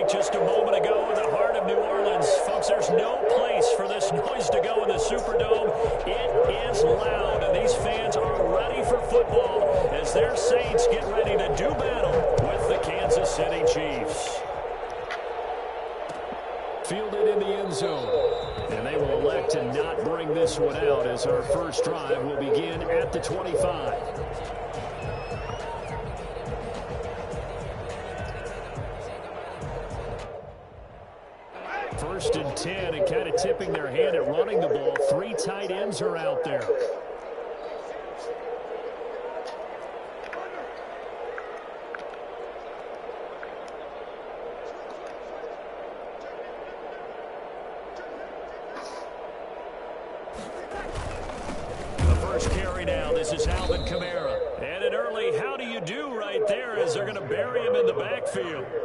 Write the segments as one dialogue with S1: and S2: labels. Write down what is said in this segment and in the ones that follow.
S1: break just a moment ago in the heart of New Orleans. Folks, there's no place for this noise to go in the Superdome. It is loud, and these fans are ready for football as their Saints get ready to do battle with the Kansas City Chiefs. Fielded in the end zone. And they will elect to not bring this one out as our first drive will begin at the 25. First and 10, and kind of tipping their hand at running the ball. 3 tight ends are out there.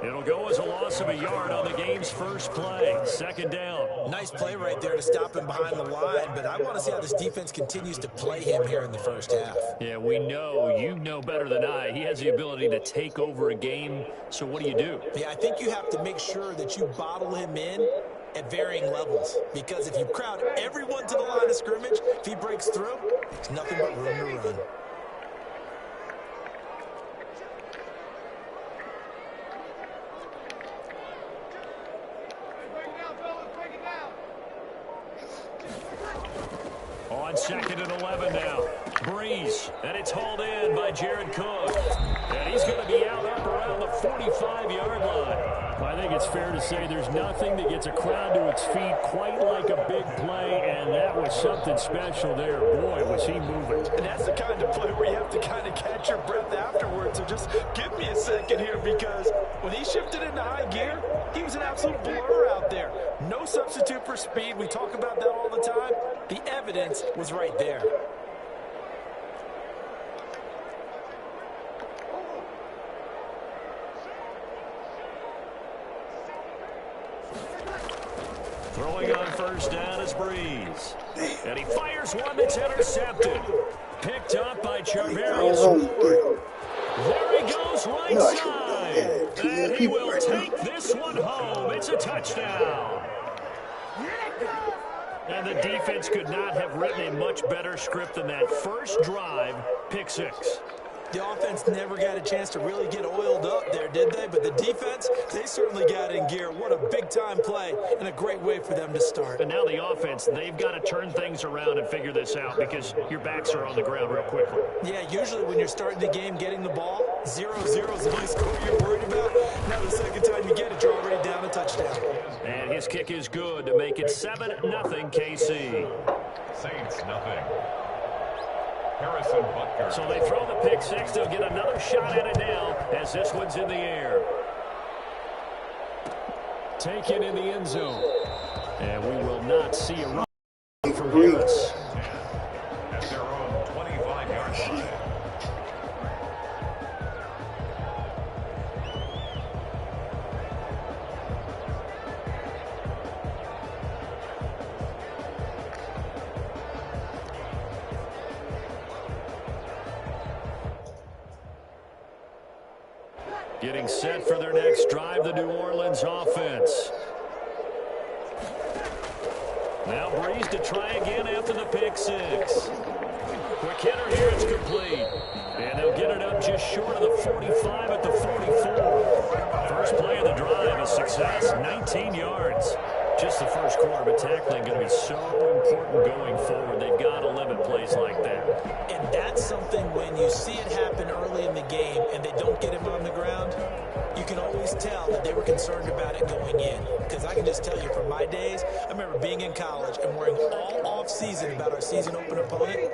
S1: It'll go as a loss of a yard on the game's first play. Second down.
S2: Nice play right there to stop him behind the line, but I want to see how this defense continues to play him here in the first half.
S1: Yeah, we know, you know better than I, he has the ability to take over a game. So what do?
S2: Yeah, I think you have to make sure that you bottle him in at varying levels, because if you crowd everyone to the line of scrimmage, if he breaks through, it's nothing but room to run.
S1: On 2nd and 11 now. Breeze, and it's hauled in by Jared Cook. And he's going to be out up around the 45-yard line. I think it's fair to say there's nothing that gets a crowd to its feet quite like a big play, and that was something special there. Boy, was he moving.
S3: And that's the kind of play where you have to kind of catch your breath afterwards. So just give me a second here, because when he shifted into high gear, he was an absolute blur out there. No substitute for speed. We talk about that all the time. The evidence was right there.
S1: Throwing on first down is Breeze. And he fires one that's intercepted. Picked up by Charvarius Ward. There he goes right side. And he will take this one home. It's a touchdown. And the defense could not have written a much better script than that. First drive, pick 6.
S2: The offense never got a chance to really get oiled up there, did they? But the defense, they certainly got in gear. What a big-time play and a great way for them to start.
S1: And now the offense, they've got to turn things around and figure this out, because your backs are on the ground real quickly.
S2: Yeah, usually when you're starting the game getting the ball, 0-0 is the only score you're worried about. Now the second time you get it, you're already down a touchdown.
S1: And his kick is good to make it 7-0 KC.
S4: Saints, nothing. Harrison Butker.
S1: So they throw the pick 6. They'll get another shot at it now as this one's in the air. Taken in the end zone. And we will not see a run from Harris.
S4: At their own 25-yard line.
S1: Getting set for their next drive, the New Orleans offense. Now Breeze to try again after the pick 6. Quick hitter here, it's complete. And they'll get it up just short of the 45 at the 44. First play of the drive, a success, 19 yards. Just the first quarter, but tackling going to be so important going forward. They've got to limit plays like that.
S2: And that's something when you see it happen early in the game and they don't get him on the ground, you can always tell that they were concerned about it going in. Because I can just tell you from my days, I remember being in college and worrying all off-season about our season opener opponent,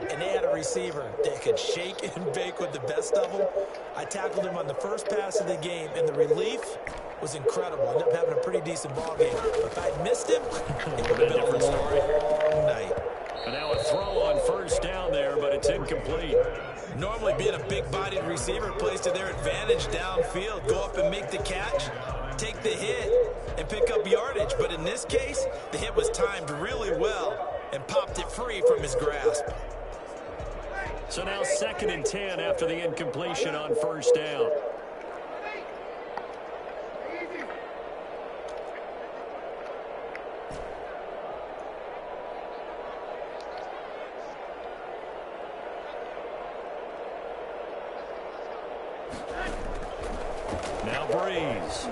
S2: and they had a receiver that could shake and bake with the best of them. I tackled him on the first pass of the game, and the relief was incredible. Ended up having a pretty decent ball game. But if I'd missed him, it would have been a different story. Night.
S1: And now a throw on first down there, but it's incomplete.
S2: Normally being a big-bodied receiver plays to their advantage downfield. Go up and make the catch, take the hit, and pick up yardage. But in this case, the hit was timed really well and popped it free from his grasp.
S1: So now 2nd and 10 after the incompletion on first down. Breeze.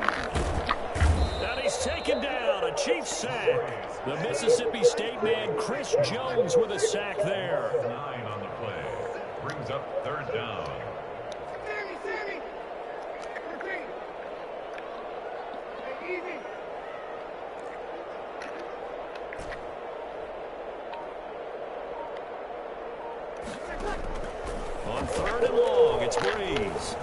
S1: And he's taken down. A Chiefs sack. The Mississippi State man, Chris Jones, with a sack there.
S4: 9 on the play. Brings up 3rd down.
S1: On 3rd and long, it's Breeze.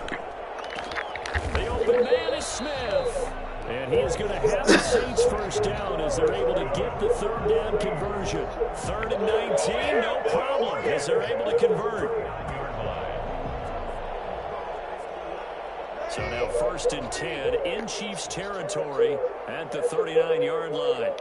S1: The open man is Smith. And he is going to have the Saints first down as they're able to get the 3rd down conversion. 3rd and 19, no problem, as they're able to convert. So now 1st and 10 in Chiefs territory at the 39-yard line.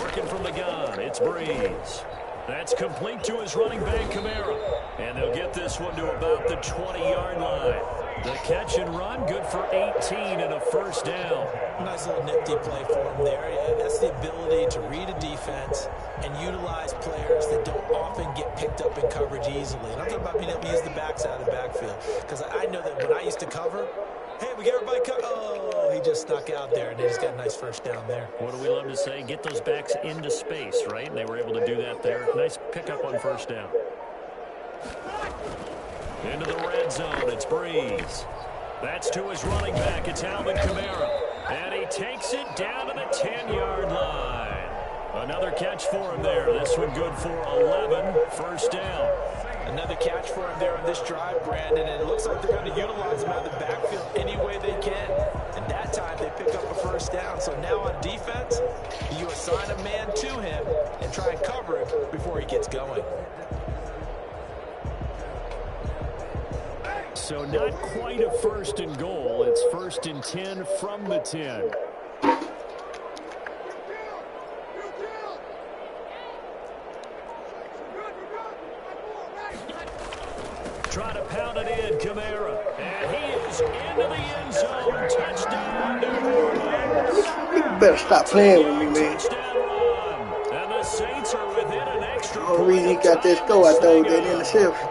S1: Working from the gun, it's Breeze. That's complete to his running back, Kamara. And they'll get this one to about the 20-yard line. The catch and run, good for 18 and a first down.
S2: Nice little nifty play for him there. Yeah, that's the ability to read a defense and utilize players that don't often get picked up in coverage easily. And I'm talking about being able to use the backside of the backfield. Because I know that when I used to cover, hey, we get everybody covered. Oh, he just snuck out there, and they just got a nice first down there.
S1: What do we love to say? Get those backs into space, right? And they were able to do that there. Nice pickup on first down. Into the red zone, it's Breeze. That's to his running back, it's Alvin Kamara. And he takes it down to the 10-yard line. Another catch for him there. This one good for 11, first down.
S2: Another catch for him there on this drive, Brandon, and it looks like they're going to utilize him out of the backfield any way they can. And that time they pick up a first down. So now on defense, you assign a man to him and try and cover him before he gets going.
S1: So not quite a 1st and goal. It's 1st and 10 from the 10. Try to pound it in, Kamara. And he is into the end zone. Touchdown, New Orleans.
S5: You better stop playing with me, man.
S1: Touchdown run. And the Saints are within an extra
S5: The only reason he got that score, I thought was that interception.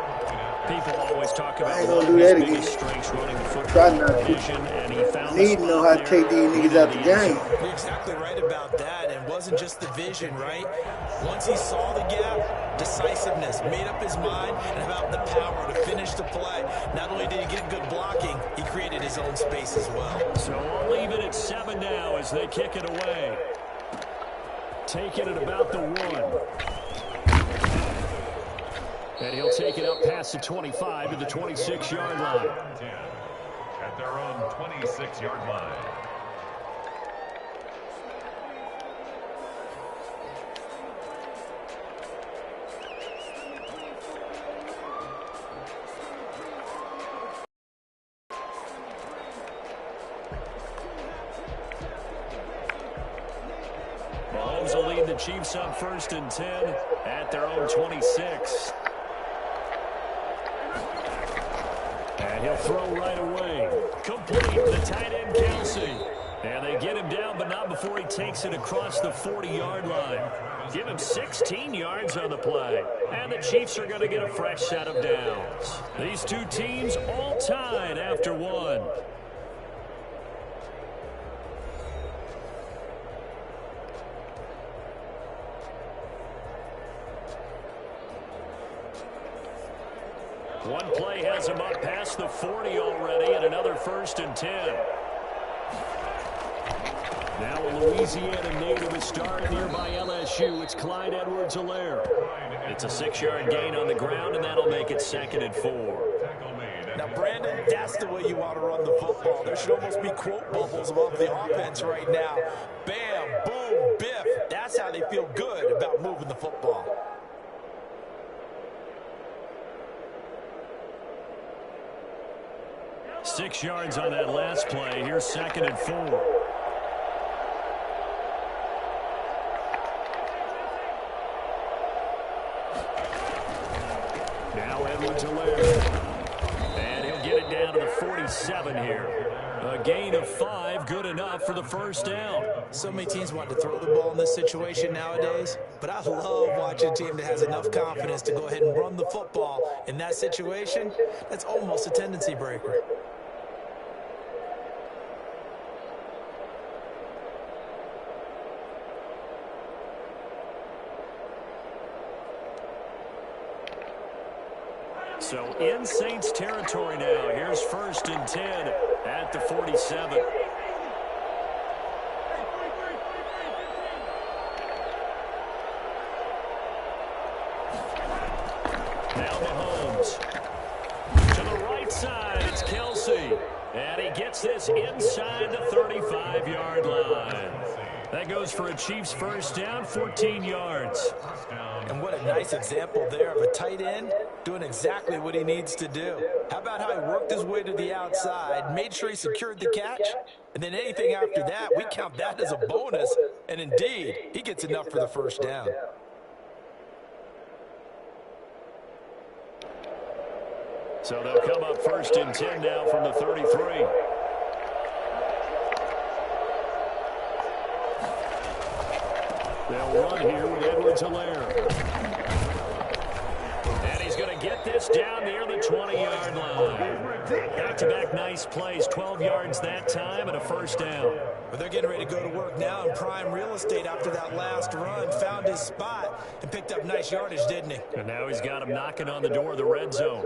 S1: People always talk about
S5: I ain't gonna do that again.
S1: strengths running the football.
S5: Try not to.
S1: Vision, and he found
S5: Need to know how to take these niggas out the game.
S2: You're exactly right about that. And it wasn't just the vision, right? Once he saw the gap, decisiveness, made up his mind, and about the power to finish the play. Not only did he get good blocking, he created his own space as well.
S1: So I'll leave it at 7 now as they kick it away. Taking it about the 1. And he'll take it up past the 25 to the 26-yard line.
S4: 10 at their own 26-yard line.
S1: Mahomes will lead the Chiefs up 1st and 10 at their own 26. And he'll throw right away. Complete, the tight end Kelsey. And they get him down, but not before he takes it across the 40-yard line. Give him 16 yards on the play. And the Chiefs are going to get a fresh set of downs. These two teams all tied after 1. One play has him up past the 40 already, and another 1st and 10. Now a Louisiana native is starting here by LSU. It's Clyde Edwards-Helaire. It's a 6-yard gain on the ground, and that'll make it 2nd and 4.
S2: Now, Brandon, that's the way you want to run the football. There should almost be quote bubbles above the offense right now. Bam, boom, biff. That's how they feel good about moving the football.
S1: Six yards on that last play. Here's 2nd and 4. Now Edwards-Helaire. And he'll get it down to the 47 here. A gain of 5, good enough for the first down.
S2: So many teams want to throw the ball in this situation nowadays, but I love watching a team that has enough confidence to go ahead and run the football. In that situation, that's almost a tendency breaker.
S1: So in Saints territory now. Here's 1st and 10 at the 47. Now Mahomes. To the right side, it's Kelsey. And he gets this inside the 35-yard line. That goes for a Chiefs first down, 14 yards.
S2: And what a nice example there of a tight end doing exactly what he needs to do. How about how he worked his way to the outside, made sure he secured the catch, and then anything after that, we count that as a bonus. And indeed, he gets enough for the first down.
S1: So they'll come up 1st and 10 now from the 33. They'll run here with Edwards-Helaire. And he's going to get this down near the 20-yard line. Back-to-back nice plays, 12 yards that time and a first down.
S2: But they're getting ready to go to work now in prime real estate after that last run. Found his spot and picked up nice yardage, didn't he?
S1: And now he's got him knocking on the door of the red zone.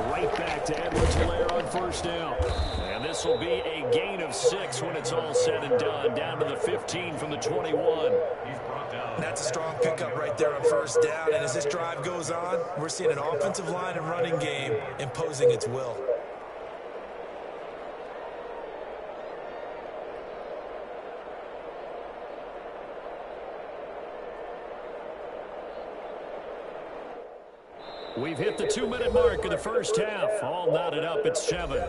S1: Right back to Edwards-Helaire on first down. And this will be a gain of 6 when it's all said and done. Down to the 15 from the 21.
S2: That's a strong pickup right there on first down. And as this drive goes on, we're seeing an offensive line and running game imposing its will.
S1: We've hit the 2-minute mark of the first half. All knotted up at 7.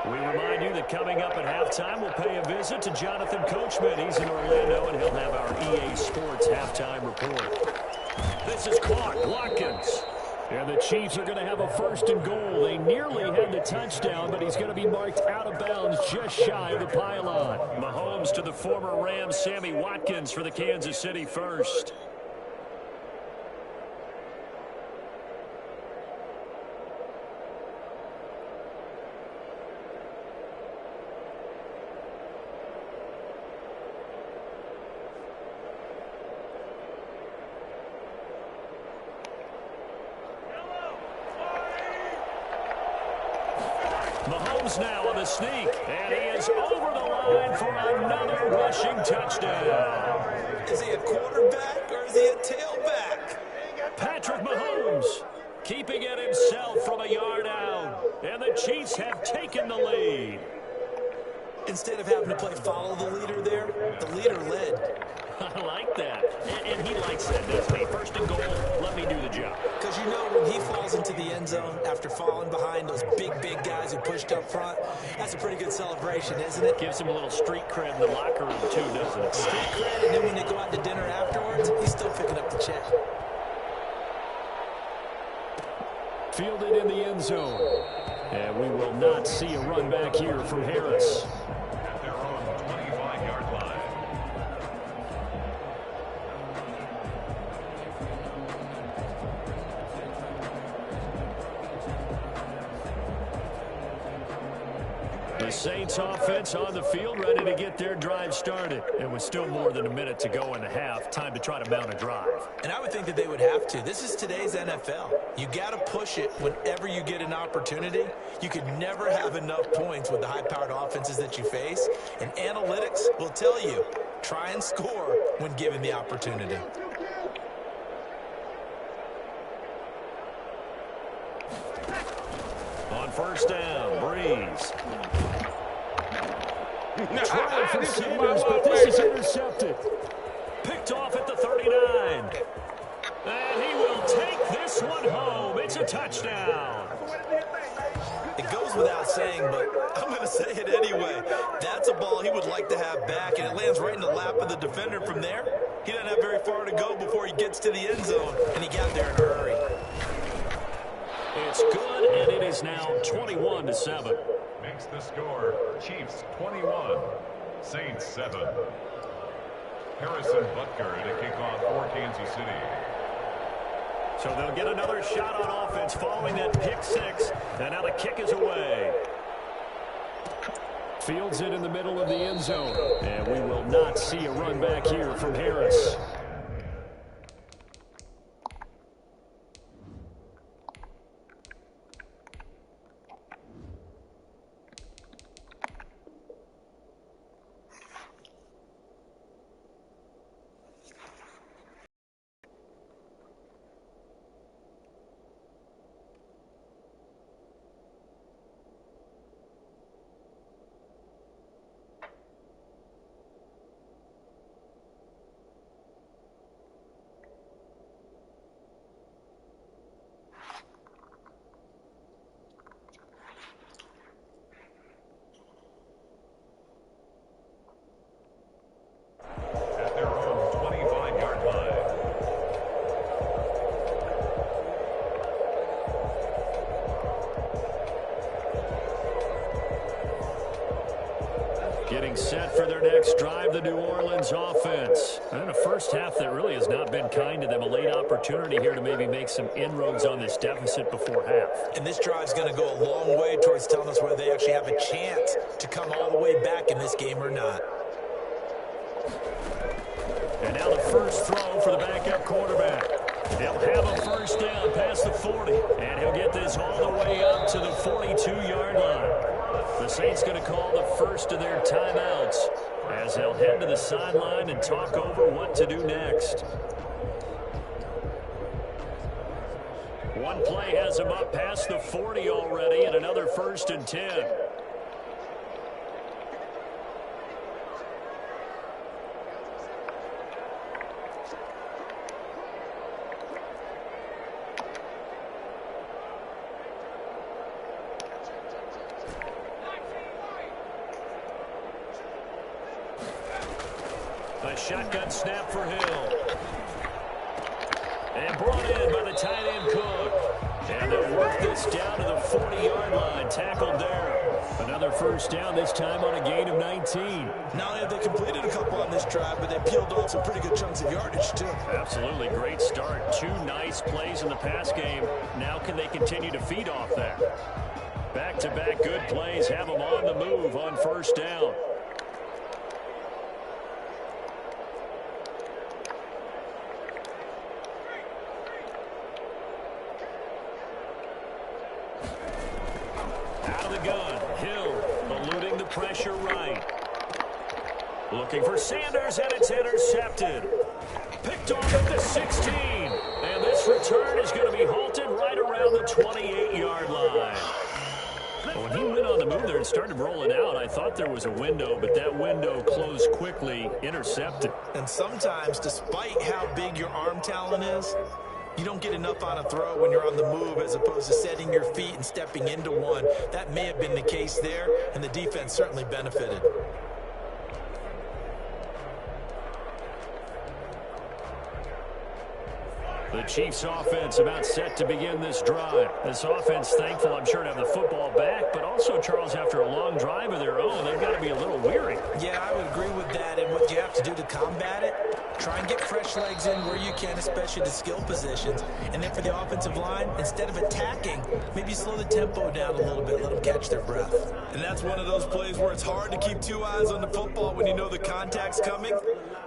S1: We remind you that coming up at halftime, we'll pay a visit to Jonathan Coachman. He's in Orlando, and he'll have our EA Sports halftime report. This is caught. Watkins. And the Chiefs are going to have a 1st and goal. They nearly had the touchdown, but he's going to be marked out of bounds just shy of the pylon. Mahomes to the former Rams, Sammy Watkins for the Kansas City first. Mahomes now on the sneak, and he is over the line for another rushing touchdown.
S2: Is he a quarterback or is he a tailback?
S1: Patrick Mahomes keeping it himself from a yard out, and the Chiefs have taken the lead.
S2: Instead of having to play follow the leader there, the leader led.
S1: I like that. And he likes that, doesn't he? 1st and goal, let me do the job.
S2: Because you know when he falls into the end zone after falling behind those big guys who pushed up front, that's a pretty good celebration, isn't it?
S1: Gives him a little street cred in the locker room, too, doesn't it?
S2: Street cred, and then when they go out to dinner afterwards, he's still picking up the check.
S1: Fielded in the end zone. And we will not see a run back here from Harris.
S4: At their own 25-yard line.
S1: The Saints offense on the field, ready to get their drive started. And with still more than a minute to go in the half, time to try to mount a drive.
S2: And I would think that they would have to. This is today's NFL. You got to push it whenever you get an opportunity. You could never have enough points with the high-powered offenses that you face. And analytics will tell you Try and score when given the opportunity.
S1: On first down, Breeze. Trying for Sanders, but this is intercepted. Picked off at the 39. And he will take this one home. It's a touchdown.
S2: It goes without saying, but I'm going to say it anyway. That's a ball he would like to have back, and it lands right in the lap of the defender. From there, he doesn't have very far to go before he gets to the end zone, and he got there in a hurry.
S1: It's good, and it is now 21-7.
S4: Makes the score Chiefs 21, Saints 7. Harrison Butker to kick off for Kansas City.
S1: So they'll get another shot on offense following that pick six. And now the kick is away. Fields it in the middle of the end zone. And we will not see a run back here from Harris. Getting set for their next drive, the New Orleans offense. And a first half that really has not been kind to them. A late opportunity here to maybe make some inroads on this deficit before half.
S2: And this drive's going to go a long way towards telling us whether they actually have a chance to come all the way back in this game or not.
S1: And now the first throw for the backup quarterback. He'll have a first down past the 40. And he'll get this all the way up to the 42-yard line. The Saints going to call the first of their timeouts as they'll head to the sideline and talk over what to do next. One play has him up past the 40 already, and another 1st and 10. A shotgun snap for Hill. And brought in by the tight end Cook. And they'll work this down to the 40-yard line. Tackled there. Another first down, this time on a gain of 19.
S2: Not only have they completed a couple on this drive, but they peeled off some pretty good chunks of yardage, too.
S1: Absolutely. Great start. 2 nice plays in the pass game. Now can they continue to feed off that? Back-to-back good plays have them on the move on first down. Out of the gun. Hill eluding the pressure right. Looking for Sanders, and it's intercepted. Picked off at the 16. And this return is going to be halted right around the 28-yard line. When he went on the move there and started rolling out, I thought there was a window, but that window closed quickly, intercepted.
S2: And sometimes, despite how big your arm talent is, you don't get enough on a throw when you're on the move as opposed to setting your feet and stepping into one. That may have been the case there, and the defense certainly benefited.
S1: The Chiefs offense about set to begin this drive. This offense thankful, I'm sure, to have the football back, but also, Charles, after a long drive of their own, they've got to be a little weary.
S2: Yeah, I would agree with that, and what you have to do to combat it, try and get fresh legs in where you can, especially the skill positions. And then for the offensive line, instead of attacking, maybe slow the tempo down a little bit, let them catch their breath. And that's one of those plays where it's hard to keep 2 eyes on the football when you know the contact's coming,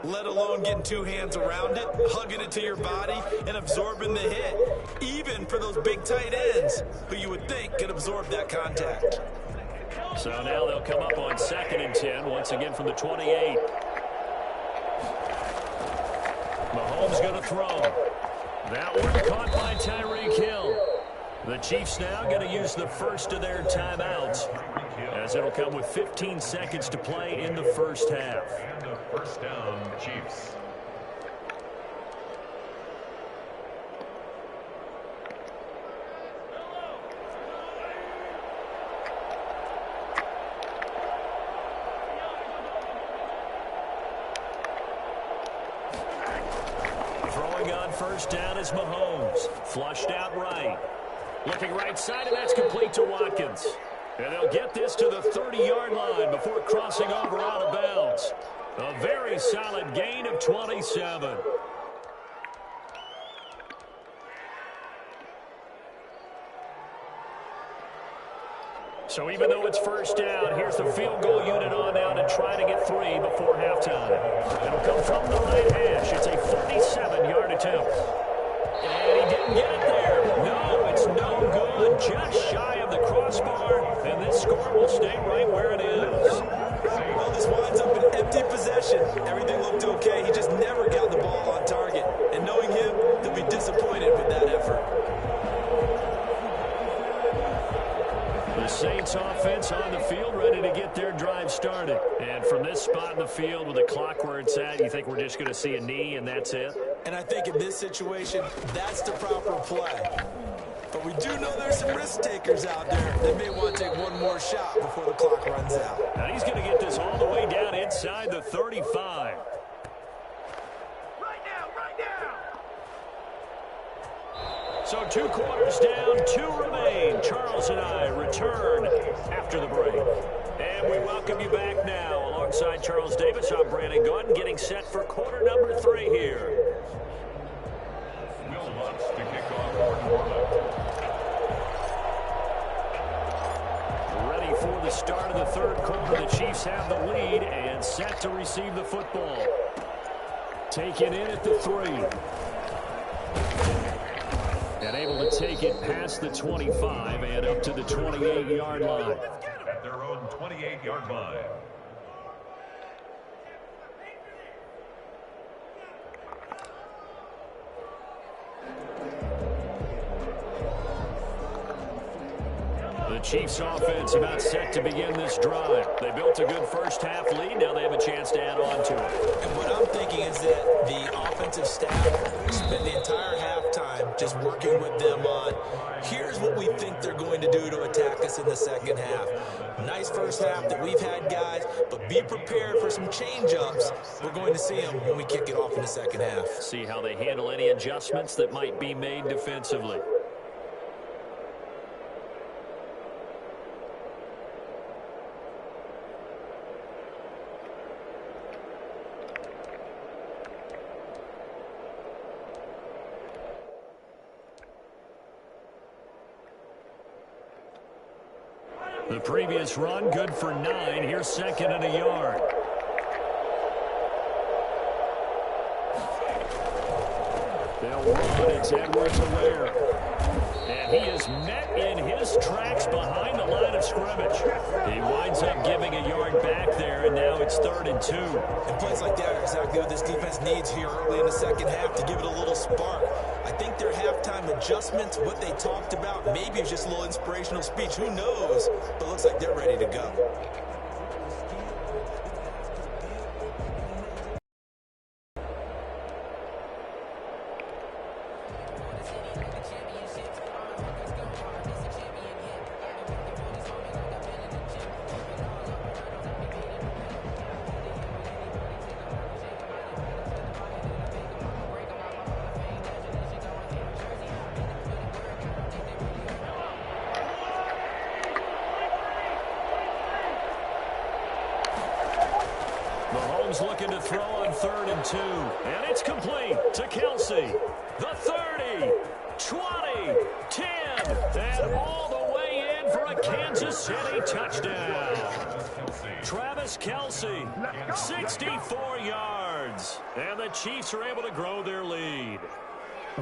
S2: let alone getting 2 hands around it, hugging it to your body, and absorbing the hit, even for those big tight ends who you would think could absorb that contact.
S1: So now they'll come up on 2nd and 10, once again from the 28. Mahomes going to throw. That one caught by Tyreek Hill. The Chiefs now going to use the first of their timeouts, as it'll come with 15 seconds to play in the first half.
S4: And a first down, Chiefs.
S1: Throwing on first down is Mahomes. Flushed out right. Looking right side, and that's complete to Watkins. And they'll get this to the 30-yard line before crossing over out of bounds. A very solid gain of 27. So even though it's first down, here's the field goal unit on now to try to get 3 before halftime. It'll come from the right hash. It's a 47-yard attempt. And he didn't get it there. No, it's no good. Just shy of the crossbar. And this score will stay right where it is.
S2: Well, this winds up an empty possession. Everything looked okay. He just never got the ball on target. And knowing him, he'll be disappointed with that effort.
S1: The Saints offense on the field, ready to get their drive started. And from this spot in the field with the clock where it's at, you think we're just going to see a knee and that's it?
S2: And I think in this situation, that's the proper play. But we do know there's some risk takers out there that may want to take one more shot before the clock runs out.
S1: Now he's going to get this all the way down inside the 35. So 2 quarters down, 2 remain. Charles and I return after the break. And we welcome you back now. Alongside Charles Davis, I'm Brandon Gordon, getting set for quarter number 3 here.
S4: Will Lutz to kick off quarter 1.
S1: Ready for the start of the third quarter. The Chiefs have the lead and set to receive the football. Taken in at the 3. And able to take it past the 25 and up to the 28-yard line.
S4: At their own 28-yard line.
S1: The Chiefs offense about set to begin this drive. They built a good first half lead. Now they have a chance to add on to it.
S2: And what I'm thinking is that the offensive staff spent the entire halftime just working with them on, here's what we think they're going to do to attack us in the second half. Nice first half that we've had, guys, but be prepared for some change-ups. We're going to see them when we kick it off in the second half.
S1: See how they handle any adjustments that might be made defensively. The previous run, good for 9. Here's second and a yard. They'll run. It's Edwards-Helaire. And he is met in his tracks behind the line of scrimmage. He winds up giving a yard back there, and now it's 3rd and 2.
S2: And plays like that are exactly what this defense needs here early in the second half to give it a little spark. I think their halftime adjustments, what they talked about, maybe it's just a little inspirational speech. Who knows? But it looks like they're ready to go.
S1: Mahomes looking to throw on 3rd and 2. And it's complete to Kelsey. The 30, 20, 10, and all the way in for a Kansas City touchdown. Travis Kelsey, 64 yards. And the Chiefs are able to grow their lead.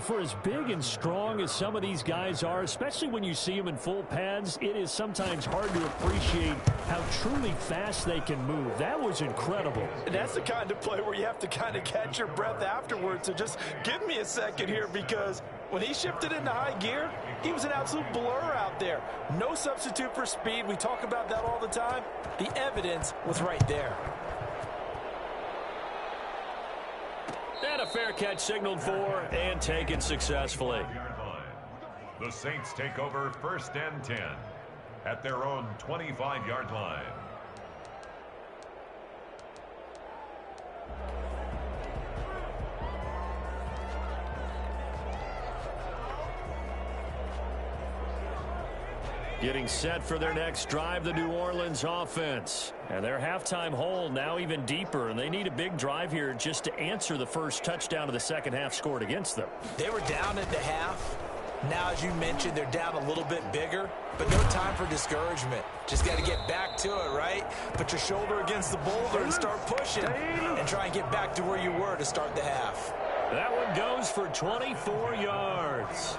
S1: For as big and strong as some of these guys are, especially when you see them in full pads, it is sometimes hard to appreciate how truly fast they can move. That was incredible.
S3: And that's the kind of play where you have to kind of catch your breath afterwards. So just give me a second here, because when he shifted into high gear, he was an absolute blur out there. No substitute for speed. We talk about that all the time. The evidence was right there.
S1: And a fair catch signaled for and taken successfully.
S4: The Saints take over 1st and 10 at their own 25-yard line.
S1: Getting set for their next drive, the New Orleans offense. And their halftime hole now even deeper, and they need a big drive here just to answer the first touchdown of the second half scored against them.
S2: They were down at the half. Now, as you mentioned, they're down a little bit bigger, but no time for discouragement. Just got to get back to it, right? Put your shoulder against the boulder and start pushing and try and get back to where you were to start the half.
S1: That one goes for 24 yards.